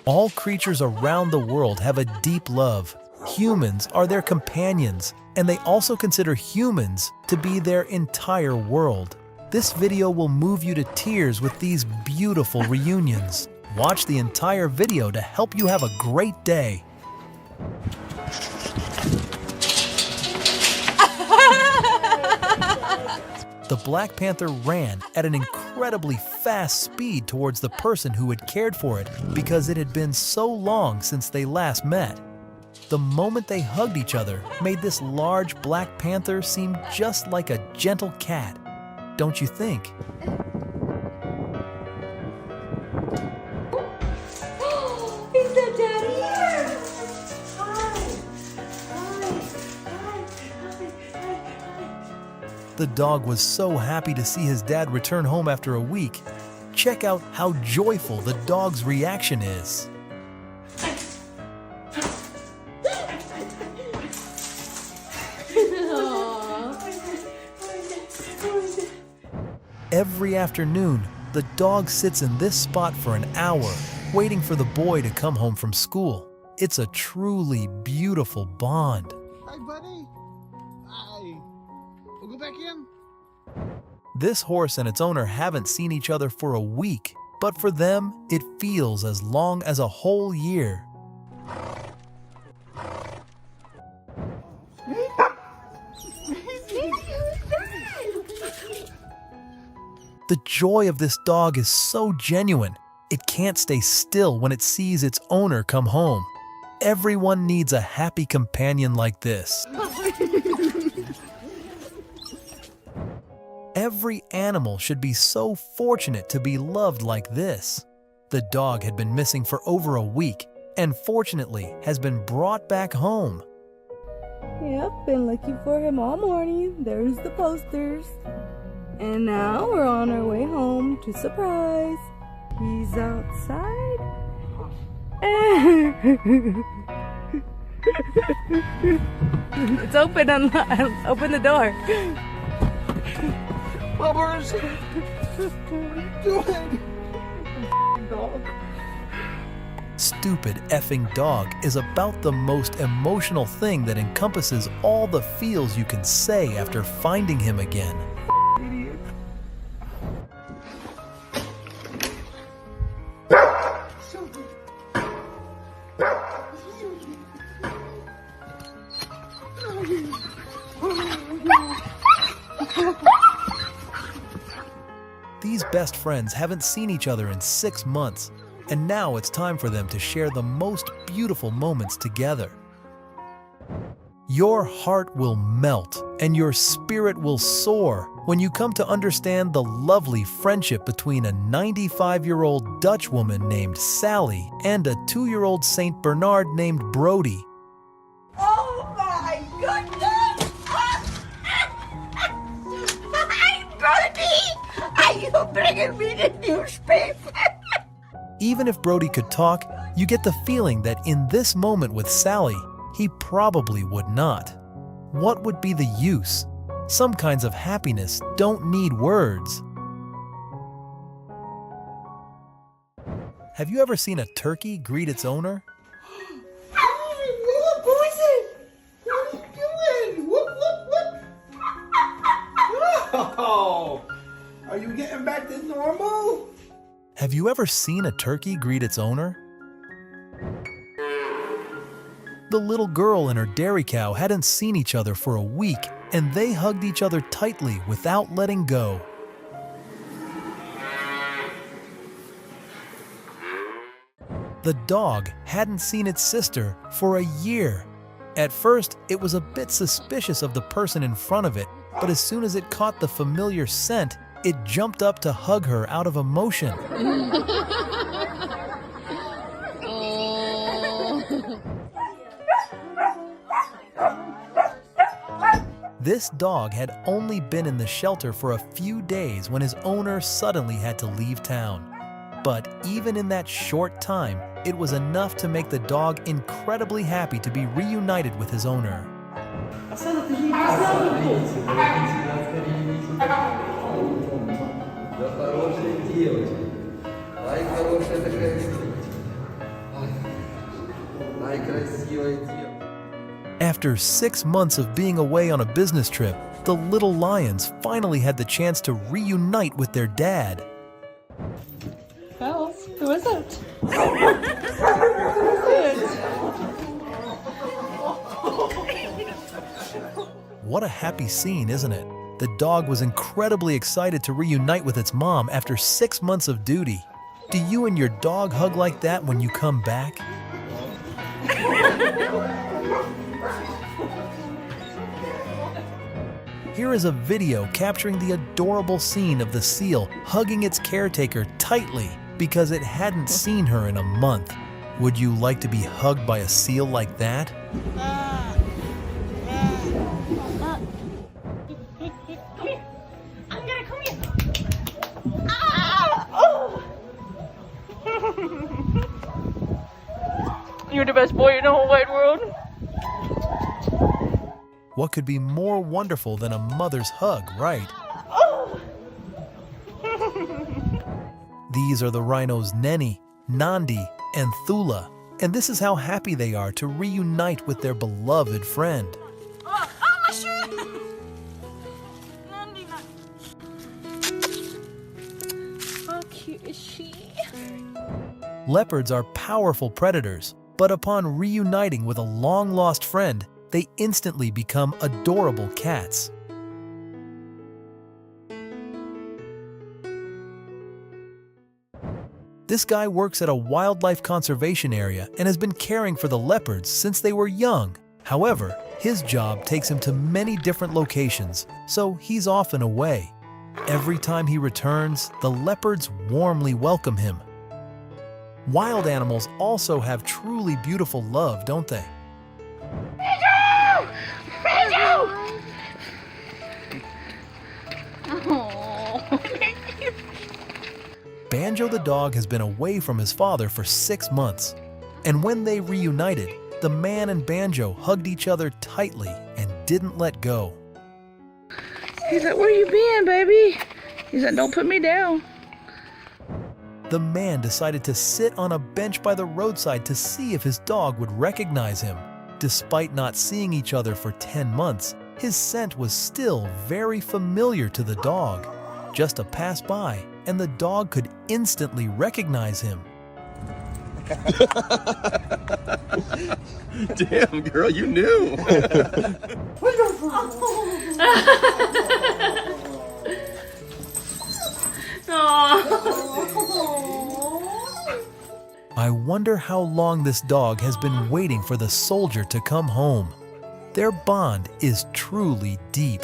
All creatures around the world have a deep love. Humans are their companions, and they also consider humans to be their entire world. This video will move you to tears with these beautiful reunions. Watch the entire video to help you have a great day. The Black Panther ran at an incredibly fast speed towards the person who had cared for it because it had been so long since they last met. The moment they hugged each other made this large Black Panther seem just like a gentle cat, don't you think? Is that Daddy? The dog was so happy to see his dad return home after a week. Check out how joyful the dog's reaction is. Every afternoon, the dog sits in this spot for an hour, waiting for the boy to come home from school. It's a truly beautiful bond. Hi, buddy. Hi. We'll go back in. This horse and its owner haven't seen each other for a week, but for them, it feels as long as a whole year. The joy of this dog is so genuine, it can't stay still when it sees its owner come home. Everyone needs a happy companion like this. Every animal should be so fortunate to be loved like this. The dog had been missing for over a week and fortunately has been brought back home. Yep, been looking for him all morning. There's the posters. And now we're on our way home to surprise. He's outside. It's open. Open the door. Bubbers! What are you doing? Dog. Stupid effing dog is about the most emotional thing that encompasses all the feels you can say after finding him again. Idiot. These best friends haven't seen each other in 6 months, and now it's time for them to share the most beautiful moments together. Your heart will melt and your spirit will soar when you come to understand the lovely friendship between a 95-year-old Dutch woman named Sally and a 2-year-old Saint Bernard named Brody. Oh my goodness! Hi, Brody! Are you bringing me the newspaper? Even if Brody could talk, you get the feeling that in this moment with Sally, he probably would not. What would be the use? Some kinds of happiness don't need words. Have you ever seen a turkey greet its owner? Hey, boys! What are you doing? Whoop, whoop, whoop. Oh, are you getting back to normal? Have you ever seen a turkey greet its owner? The little girl and her dairy cow hadn't seen each other for a week, and they hugged each other tightly without letting go. The dog hadn't seen its sister for a year. At first, it was a bit suspicious of the person in front of it, but as soon as it caught the familiar scent, it jumped up to hug her out of emotion. This dog had only been in the shelter for a few days when his owner suddenly had to leave town. But even in that short time, it was enough to make the dog incredibly happy to be reunited with his owner. After 6 months of being away on a business trip, the little lions finally had the chance to reunite with their dad. Well, who is it? What a happy scene, isn't it? The dog was incredibly excited to reunite with its mom after 6 months of duty. Do you and your dog hug like that when you come back? Here is a video capturing the adorable scene of the seal hugging its caretaker tightly because it hadn't seen her in a month. Would you like to be hugged by a seal like that? You're the best boy in the whole wide world. What could be more wonderful than a mother's hug, right? These are the rhinos Neni, Nandi, and Thula, and this is how happy they are to reunite with their beloved friend. How cute is she? Leopards are powerful predators, but upon reuniting with a long-lost friend, they instantly become adorable cats. This guy works at a wildlife conservation area and has been caring for the leopards since they were young. However, his job takes him to many different locations, so he's often away. Every time he returns, the leopards warmly welcome him. Wild animals also have truly beautiful love, don't they? Banjo the dog has been away from his father for 6 months, and when they reunited, the man and Banjo hugged each other tightly and didn't let go. He's like, where you been, baby? He's like, don't put me down. The man decided to sit on a bench by the roadside to see if his dog would recognize him. Despite not seeing each other for 10 months, his scent was still very familiar to the dog. Just a pass by, and the dog could instantly recognize him. Damn, girl, you knew. I wonder how long this dog has been waiting for the soldier to come home. Their bond is truly deep.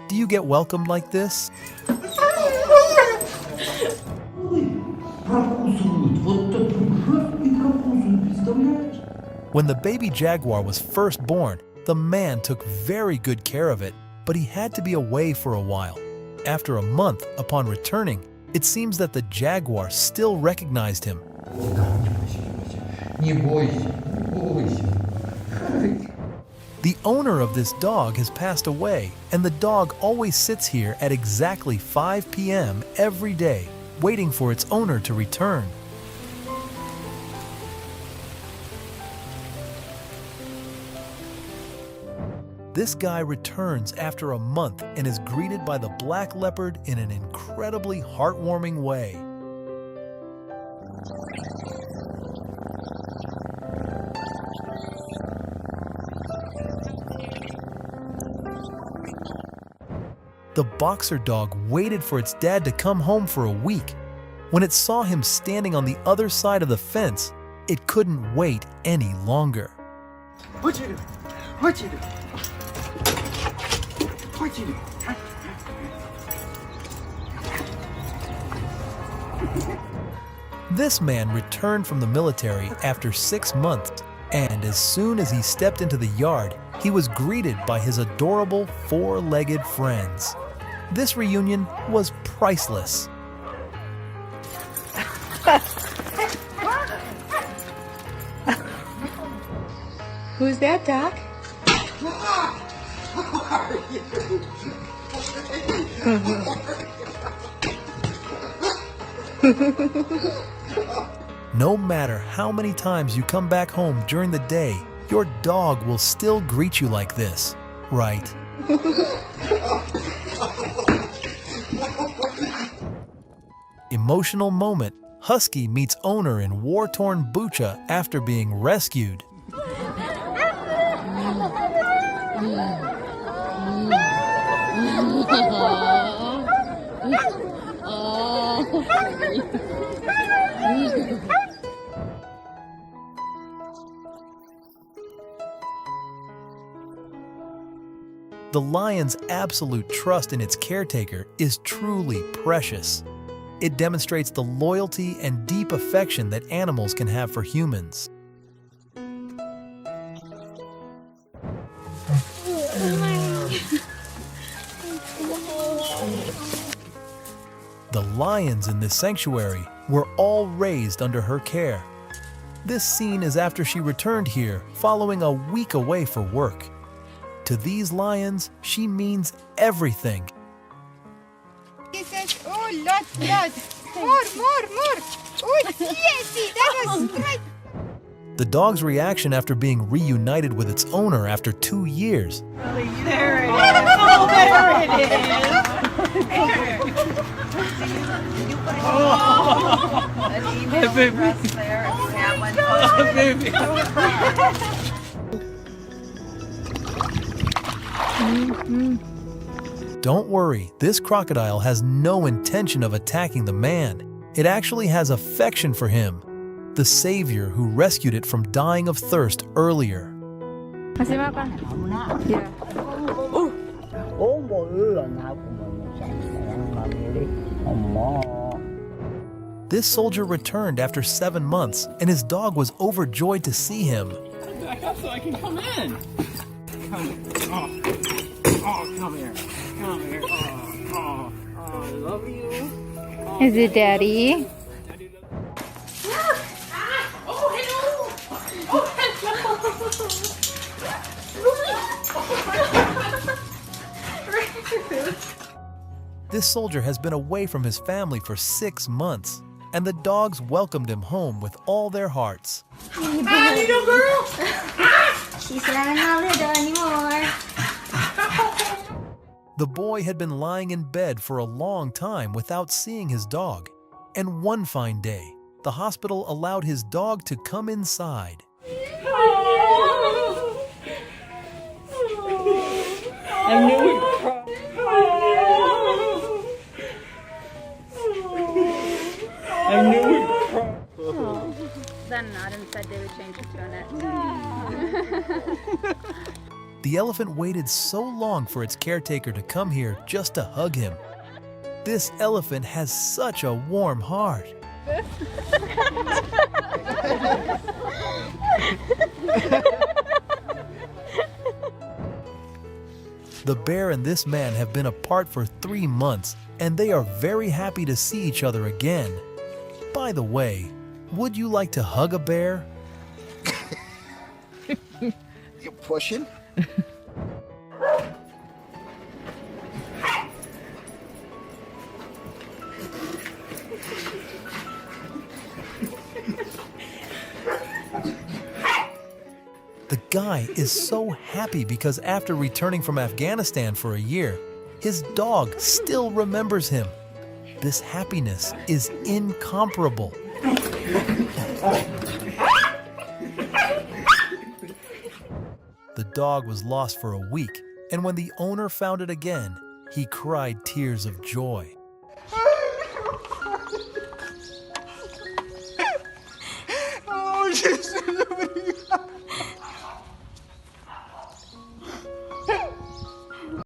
Do you get welcomed like this? When the baby jaguar was first born, the man took very good care of it, but he had to be away for a while. After a month, upon returning, it seems that the jaguar still recognized him. The owner of this dog has passed away, and the dog always sits here at exactly 5 p.m. every day, waiting for its owner to return. This guy returns after a month and is greeted by the black leopard in an incredibly heartwarming way. The boxer dog waited for its dad to come home for a week. When it saw him standing on the other side of the fence, it couldn't wait any longer. What you do? What you do? What you do? This man returned from the military after 6 months, and as soon as he stepped into the yard, he was greeted by his adorable 4-legged friends. This reunion was priceless. Who's that, Doc? No matter how many times you come back home during the day, your dog will still greet you like this, right? Emotional moment. Husky meets owner in war-torn Bucha after being rescued. The lion's absolute trust in its caretaker is truly precious. It demonstrates the loyalty and deep affection that animals can have for humans. The lions in this sanctuary were all raised under her care. This scene is after she returned here following a week away for work. To these lions, she means everything. He says, oh, lots. More. Oh, yes, that was great. The dog's reaction after being reunited with its owner after 2 years. There it is. Oh, there it is. Don't worry, this crocodile has no intention of attacking the man. It actually has affection for him, the savior who rescued it from dying of thirst earlier. This soldier returned after 7 months, and his dog was overjoyed to see him. Back up so I can come in. Come here. I love you. Is it Daddy? This soldier has been away from his family for 6 months, and the dogs welcomed him home with all their hearts. Hi, little girl. She said I'm not little anymore. The boy had been lying in bed for a long time without seeing his dog, and one fine day, the hospital allowed his dog to come inside. I knew we'd cry. I knew we'd cry. Then Adam said they would change it to a net. The elephant waited so long for its caretaker to come here just to hug him. This elephant has such a warm heart. The bear and this man have been apart for 3 months, and they are very happy to see each other again. By the way, would you like to hug a bear? You pushing? The guy is so happy because after returning from Afghanistan for a year, his dog still remembers him. This happiness is incomparable. The dog was lost for a week, and when the owner found it again, he cried tears of joy. Oh, Jesus.